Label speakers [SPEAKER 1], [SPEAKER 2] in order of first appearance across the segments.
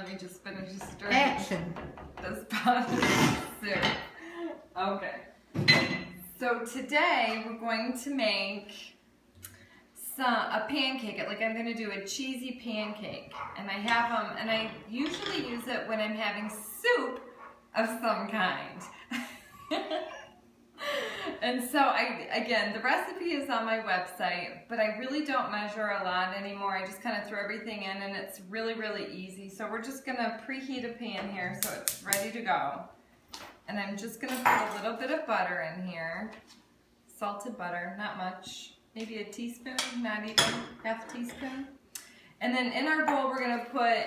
[SPEAKER 1] Let me just finish stirring
[SPEAKER 2] Action.
[SPEAKER 1] this pot of soup. Okay. So today we're going to make a pancake. Like I'm going to do a cheesy pancake, and I have them, and I usually use it when I'm having soup of some kind. And so again, the recipe is on my website, but I really don't measure a lot anymore. I just kind of throw everything in, and it's really, really easy. So we're just going to preheat a pan here so it's ready to go. And I'm just going to put a little bit of butter in here. Salted butter, not much. Maybe a teaspoon, not even half teaspoon. And then in our bowl, we're going to put,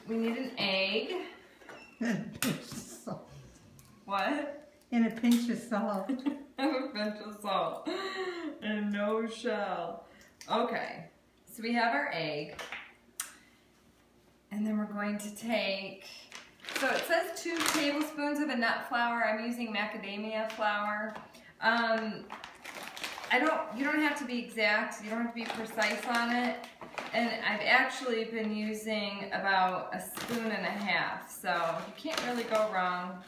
[SPEAKER 1] we need an egg. What?
[SPEAKER 2] And a pinch of salt.
[SPEAKER 1] A pinch of salt. And no shell. Okay, so we have our egg. And then we're going to take, so it says 2 tablespoons of a nut flour. I'm using macadamia flour. You don't have to be exact. You don't have to be precise on it. And I've actually been using about 1.5 spoons. So you can't really go wrong.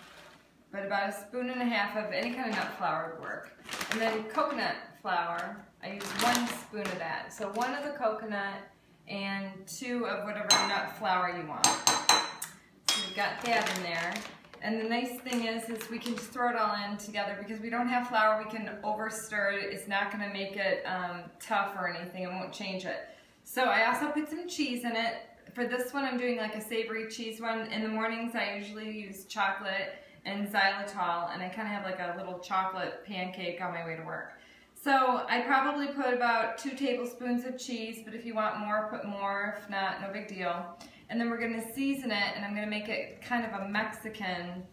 [SPEAKER 1] But about 1.5 spoons of any kind of nut flour would work. And then coconut flour, I use 1 spoon of that. So 1 of the coconut and 2 of whatever nut flour you want. So we've got that in there. And the nice thing is we can just throw it all in together because we don't have flour. We can over stir it. It's not going to make it tough or anything. It won't change it. So I also put some cheese in it. For this one, I'm doing like a savory cheese one. In the mornings, I usually use chocolate and xylitol, and I kind of have like a little chocolate pancake on my way to work. So I probably put about 2 tablespoons of cheese, but if you want more, put more. If not, no big deal. And then we're going to season it, and I'm going to make it kind of a Mexican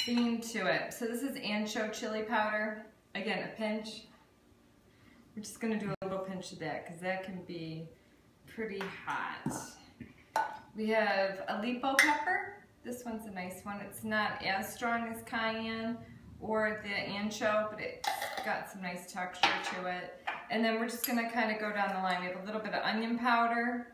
[SPEAKER 1] theme to it. So this is ancho chili powder. Again, a pinch. We're just going to do a little pinch of that because that can be pretty hot. We have a Aleppo pepper. This one's a nice one. It's not as strong as cayenne or the ancho, but it's got some nice texture to it. And then we're just going to kind of go down the line. We have a little bit of onion powder.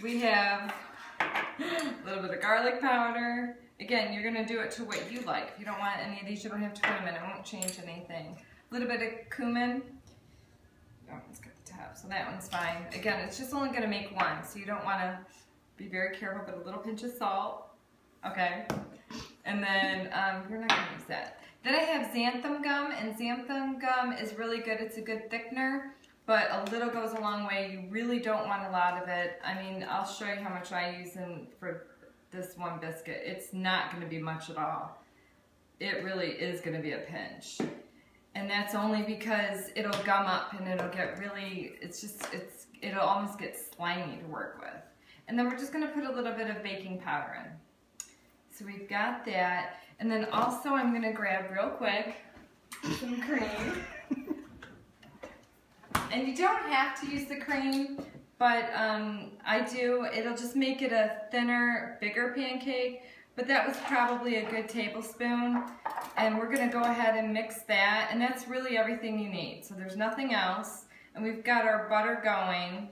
[SPEAKER 1] We have a little bit of garlic powder. Again, you're going to do it to what you like. If you don't want any of these, you don't have to put them in. It won't change anything. A little bit of cumin. Oh, let's get the top. So that one's fine. Again, it's just only going to make 1, so you don't want to be very careful, but a little pinch of salt. Okay. And then we're not going to use that. Then I have xanthan gum, and xanthan gum is really good. It's a good thickener, but a little goes a long way. You really don't want a lot of it. I mean, I'll show you how much I use for this one biscuit. It's not going to be much at all. It really is going to be a pinch. And that's only because it'll gum up and it'll get really, it'll almost get slimy to work with. And then we're just going to put a little bit of baking powder in. So we've got that. And then also I'm going to grab real quick some cream. And you don't have to use the cream, but I do. It'll just make it a thinner, bigger pancake. But that was probably a good tablespoon. And we're going to go ahead and mix that. And that's really everything you need. So there's nothing else. And we've got our butter going.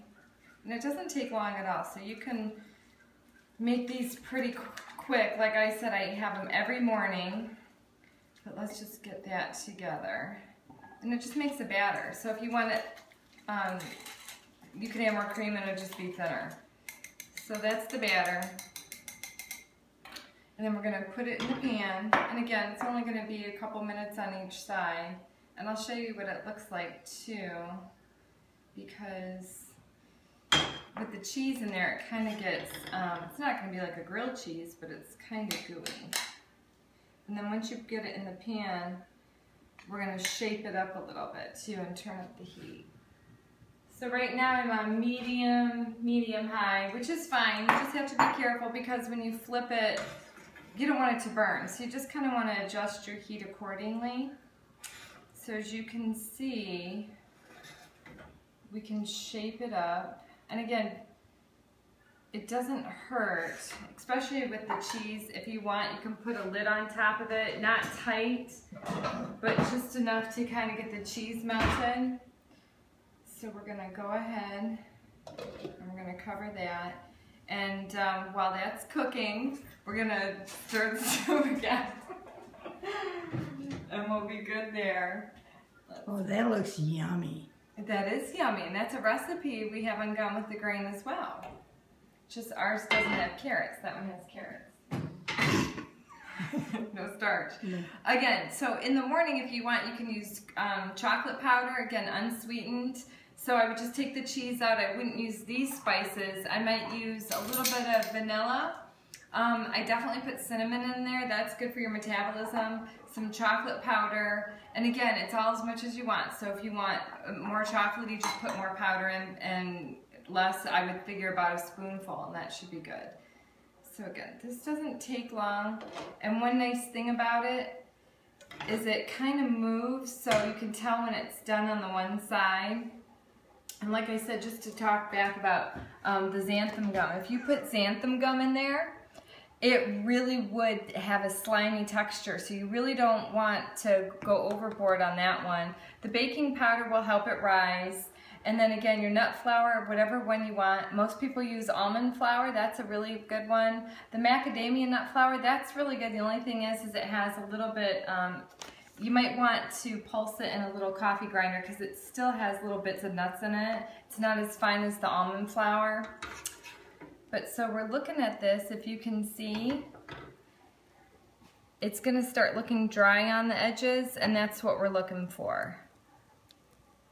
[SPEAKER 1] And it doesn't take long at all. So you can make these pretty quick. Like I said, I have them every morning. But let's just get that together. And it just makes a batter. So if you want it, you can add more cream and it'll just be thinner. So that's the batter. And then we're going to put it in the pan. And again, it's only going to be a couple minutes on each side. And I'll show you what it looks like too. Because with the cheese in there, it kind of gets, it's not going to be like a grilled cheese, but it's kind of gooey. And then once you get it in the pan, we're going to shape it up a little bit too and turn up the heat. So right now I'm on medium high, which is fine. You just have to be careful because when you flip it, you don't want it to burn. So you just kind of want to adjust your heat accordingly. So as you can see, we can shape it up. And again, it doesn't hurt, especially with the cheese. If you want, you can put a lid on top of it, not tight, but just enough to kind of get the cheese melted. So we're gonna go ahead I'm going to cover that. And while that's cooking, we're going to stir the soup again. And we'll be good there.
[SPEAKER 2] Oh, that looks yummy.
[SPEAKER 1] That is yummy, and that's a recipe we have on Gone with the Grain as well. Just ours doesn't have carrots. That one has carrots. No starch.
[SPEAKER 2] No.
[SPEAKER 1] Again, so in the morning, if you want, you can use chocolate powder, again, unsweetened. So I would just take the cheese out. I wouldn't use these spices. I might use a little bit of vanilla. I definitely put cinnamon in there. That's good for your metabolism. Some chocolate powder. And again, it's all as much as you want. So if you want more chocolate, you just put more powder in, and less, I would figure about a spoonful, and that should be good. So again, this doesn't take long. And one nice thing about it is it kind of moves, so you can tell when it's done on the one side. And like I said, just to talk back about the xanthan gum, if you put xanthan gum in there, it really would have a slimy texture, so you really don't want to go overboard on that one. The baking powder will help it rise. And then again, your nut flour, whatever one you want. Most people use almond flour. That's a really good one. The macadamia nut flour, that's really good. The only thing is it has a little bit, you might want to pulse it in a little coffee grinder because it still has little bits of nuts in it. It's not as fine as the almond flour. But so we're looking at this, if you can see, it's gonna start looking dry on the edges, and that's what we're looking for.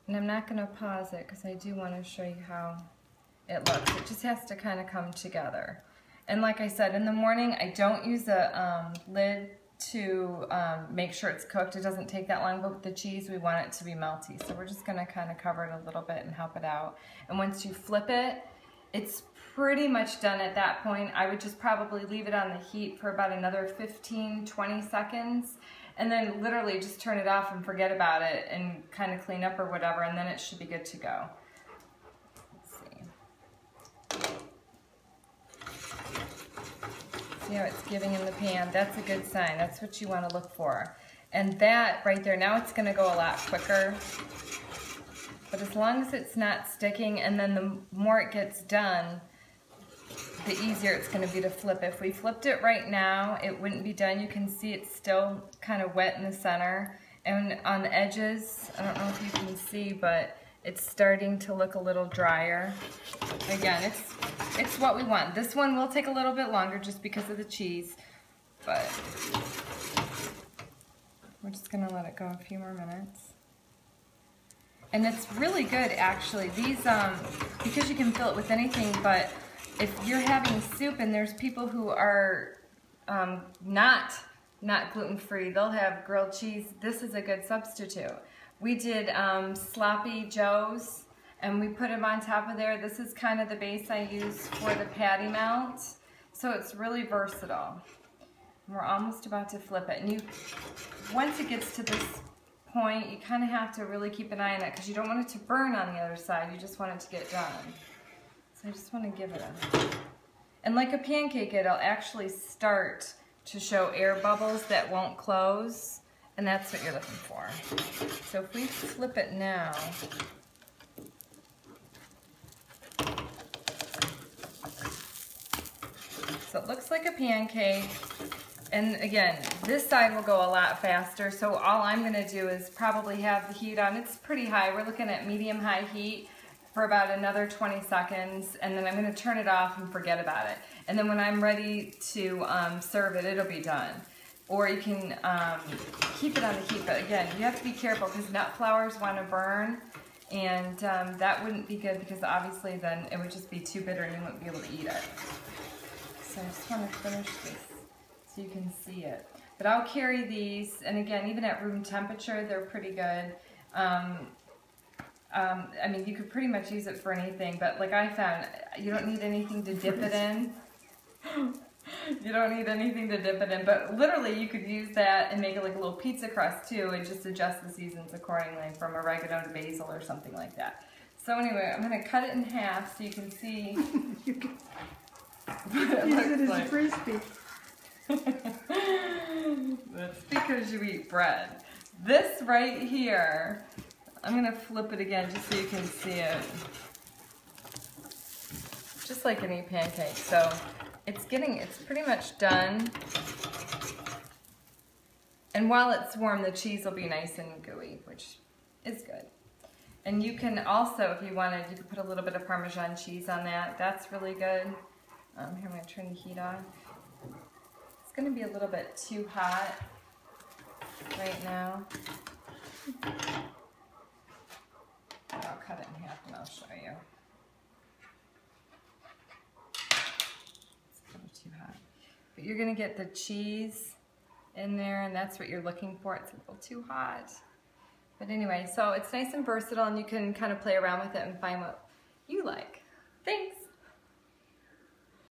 [SPEAKER 1] And I'm not gonna pause it because I do wanna show you how it looks. It just has to kind of come together. And like I said, in the morning, I don't use a lid to make sure it's cooked. It doesn't take that long, but with the cheese, we want it to be melty. So we're just gonna kind of cover it a little bit and help it out. And once you flip it, it's pretty much done at that point. I would just probably leave it on the heat for about another 15-20 seconds, and then literally just turn it off and forget about it and kind of clean up or whatever, and then it should be good to go. Let's see. See how it's giving in the pan? That's a good sign. That's what you want to look for. And that right there, now it's going to go a lot quicker. But as long as it's not sticking, and then the more it gets done, the easier it's going to be to flip. If we flipped it right now, it wouldn't be done. You can see it's still kind of wet in the center. And on the edges, I don't know if you can see, but it's starting to look a little drier. Again, it's what we want. This one will take a little bit longer just because of the cheese, but we're just going to let it go a few more minutes. And it's really good, actually. These, because you can fill it with anything, but if you're having soup and there's people who are not gluten-free, they'll have grilled cheese. This is a good substitute. We did sloppy joes, and we put them on top of there. This is kind of the base I use for the patty melt, so it's really versatile. We're almost about to flip it, and once it gets to this point, you kind of have to really keep an eye on it because you don't want it to burn on the other side. You just want it to get done. So I just want to give it a... And like a pancake, it'll actually start to show air bubbles that won't close, and that's what you're looking for. So if we flip it now, so it looks like a pancake. And again, this side will go a lot faster, so all I'm going to do is probably have the heat on. It's pretty high. We're looking at medium-high heat for about another 20 seconds, and then I'm going to turn it off and forget about it. And then when I'm ready to serve it, it'll be done. Or you can keep it on the heat, but again, you have to be careful because nut flours want to burn, and that wouldn't be good because obviously then it would just be too bitter and you wouldn't be able to eat it. So I just want to finish this so you can see it. But I'll carry these, and again, even at room temperature, they're pretty good. I mean, you could pretty much use it for anything, but like I found, you don't need anything to dip it in. You don't need anything to dip it in, but literally you could use that and make it like a little pizza crust too, and just adjust the seasons accordingly from oregano to basil or something like that. So anyway, I'm going to cut it in half so you can see.
[SPEAKER 2] You can
[SPEAKER 1] It
[SPEAKER 2] use it as
[SPEAKER 1] like.
[SPEAKER 2] a frisbee.
[SPEAKER 1] That's because you eat bread. This right here, I'm going to flip it again just so you can see it. just like any pancake. So it's pretty much done. And while it's warm, the cheese will be nice and gooey, which is good. And you can also, if you wanted, you could put a little bit of Parmesan cheese on that. That's really good. Here, I'm going to turn the heat off. It's going to be a little bit too hot right now. I'll cut it in half and I'll show you. It's a little too hot. But you're going to get the cheese in there, and that's what you're looking for. It's a little too hot. But anyway, so it's nice and versatile, and you can kind of play around with it and find what you like. Thanks!